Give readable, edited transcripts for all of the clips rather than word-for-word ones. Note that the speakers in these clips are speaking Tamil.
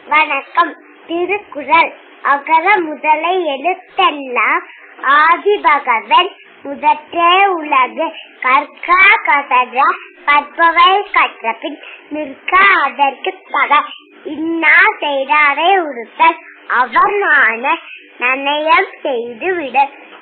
வணக்கம். திருக்குறள். அகர முதல எழுத்தெல்லாம் ஆதிபகவன் முதற்றே உலகு. கற்க கசட கற்பவை கற்றபின் நிற்க அதற்கு தக. இன்னா செய்தாரை உறுத்தல் அவமான நன்னயம் செய்து விட.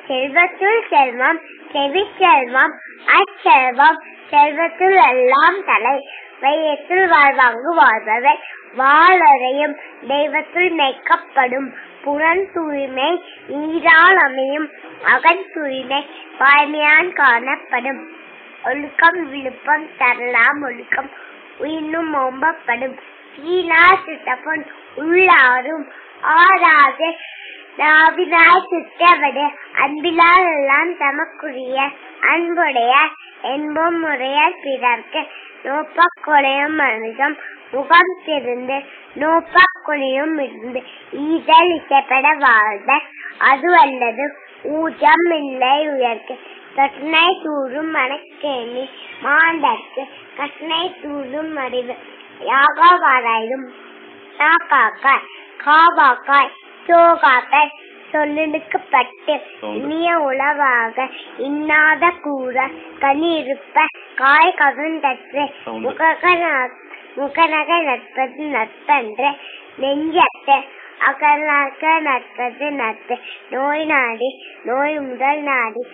செல்வத்துள் செல்வம் செவிச்செல்வம் அச்செல்வம் செல்வத்துள் எல்லாம் தலை. வையத்துள் வாழ்வாங்கு வாழ்பவர் வாழறையும் தெய்வத்துள் மேய்க்கப்படும். புறன் தூய்மை நீரால் அமையும் அகன் தூய்மை வாய்மையான் காணப்படும். ஒழுக்கம் விழுப்பம் தரலாம் ஒழுக்கம் உயினும் ஓம்பப்படும். கீழா சுட்டப்பொன் உள்ளாரும் ஆறாது நாவினாய் சுட்டவடு. அன்பிலால் எல்லாம் தமக்குரிய அன்புடைய என்போம் முறையால் பிறர்க்கு. நோப்பக் கொலையும் மனிதம் முகம் திருந்து நோப்பக் கொலையும் இருந்து ஈதல் இசைப்பட வாழ்ந்த. அது அல்லது ஊஜம் இல்லை உயர்க்கு. கட்டணை தூரும் மனக்கேணி மாண்டற்கு கட்டணை தூரும் அறிவு. யாக வாராயும் நாக்காக்காய் காவாக்காய் சோகாக்காய் சொல்லுக்கு பட்டு இனிய உளவாக இன்னாத கூற கனி இருப்ப காய் கவர்ந்தற்று. முகநக நட்பது நட்பன்று நெஞ்சத்து அகநக நட்பது நட்பு. நோய் நாடி நோய் முதல் நாடி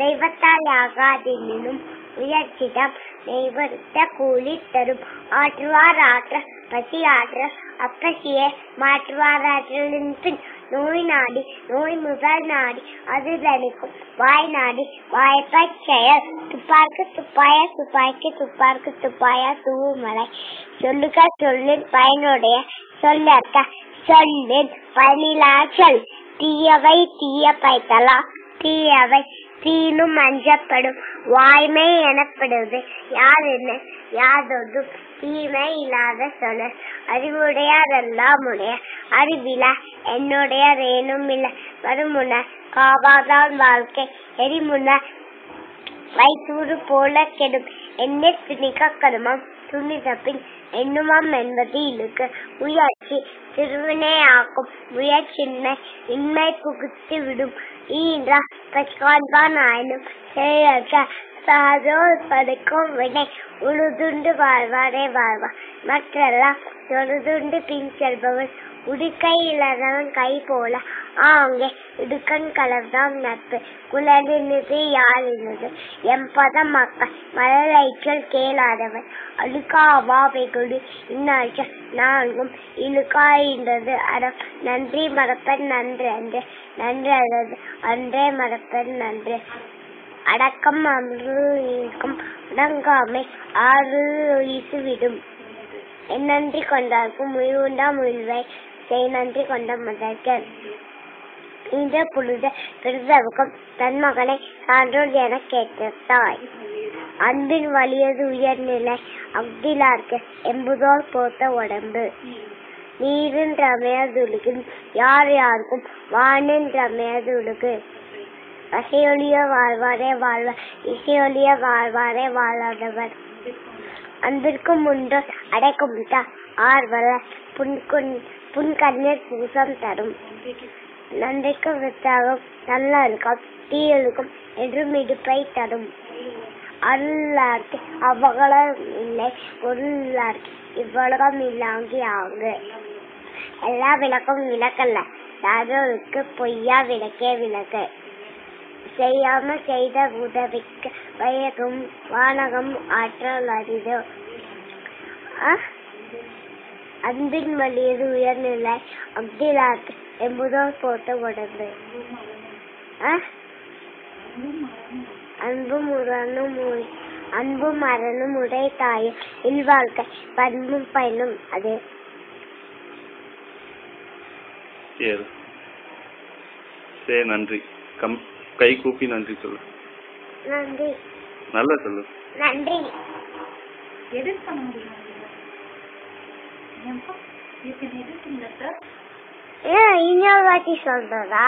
தெய்வத்தால் ஆகாதெனினும் முயற்சிடம் தெய்வத்த கூலி தரும். ஆற்றுவார் ஆற்ற பசி ஆற்ற அப்பசியே மாற்றுவார் ஆற்றலின் பின். நோய் நாடி நோய் முதல் நாடி அது தணிக்கும். வாய் நாடி வாய்ப்பை செயல். துப்பார்க்கு துப்பாய துப்பாய்க்கு துப்பார்க்கு துப்பாய தூமலை. சொல்லுக சொல்லின் பயனுடைய சொல்லற்க சொல்லின் பணிலா சொல். தீயவை தீய பைத்தலா தீயவை தீனும் அஞ்சப்படும். வாய்மை எனப்படுவது யார் என்ன யாதொடும் தீமை இல்லாத சொல்ல. அறிவுடையார் எல்லாம் உடைய அறிவில என்னுடைய ரேனும் இல்ல. வருமுன காவாதான் வாழ்க்கை எரிமுன வைத்தூறு போல கெடும். என்னை துணிக்க கருமம் துணிதப்பின் எண்ணுமம் என்பது இழுக்கு. முயற்சி திருவினை ஆக்கும் முயற்சின்மை இன்மை புகுத்து விடும். ஈன்றா பச்கான்பான் ஆயினும் செயற்க சாதோர் படைக்கும் வினை. உழுதுண்டு வாழ்வாரே வாழ்வார் மற்றெல்லாம் தொழுதுண்டு பின் செல்பவன். உடுக்கை இல்லாதவன் கை போல ஆங்கே இடுக்கண் கலர்தான் நட்பு. குழலினது யாழினது எம்பதம் மக்கள் மலரைச்சல் கேளாதவன். அழுக்கா அவாவை கொடு இன்னாழ்ச்ச நான்கும் இழுக்காயின்றது அறம். நன்றி மறப்பன் நன்று அன்று நன்று அல்லது அன்றே மறப்பன் நன்று. அடக்கம் அன்று இருக்கும் அடங்காமை ஆறு ஒழித்துவிடும். என் நன்றி கொண்டார்க்கும் முயவுண்டா முயல்வை செய் நன்றி கொண்ட மதர்கள். இந்த பொழுது பெருதவுக்கும் தன் மகனை சான்றோர் என கேட்ட தாய். அன்பின் வலியது உயர்நிலை அக்திலார்க்கு எம்புதோர் போத்த உடம்பு. நீரின் ரமையதுழுகு யார் யாருக்கும் வானின் ரமையதுழுகு. பசையொழிய வாழ்வாரே வாழ்வார் இசையொழிய வாழ்வாரே வாழாதவர். அன்பிற்கும் உண்டோ அடைக்கும் ஆர்வல புன்கண்ணீர் பூசம் தரும். நன்றிக்கும் வித்தாகும் நல்லருக்கும் தீயலுக்கும் என்றும் இடுப்பை தரும். அருளார்க்கு அவகலம் இல்லை பொருளார்க்கு இவ்வுலகம் இல்லாங்கி ஆகு. எல்லா விளக்கும் விளக்கல்ல யாரோருக்கு பொய்யா விளக்கே விளக்கு. செய்யாம செய்த உதவிக்கு வயகும் வானகம் ஆற்றல் அறிதோ. அன்பின் வலியது உயர்நிலை அப்திலாக்கு எம்புதோ போட்ட உடம்பு. அன்பும் மரணும் உடை தாயும் இல்வாழ்க்கை பண்பும் பயனும் அது. நன்றி. கை கூப்பி நன்றி சொல்லு. நன்றி. நல்லா சொல்லு. நன்றி. இன்னொரு வாட்டி சொல்றதா?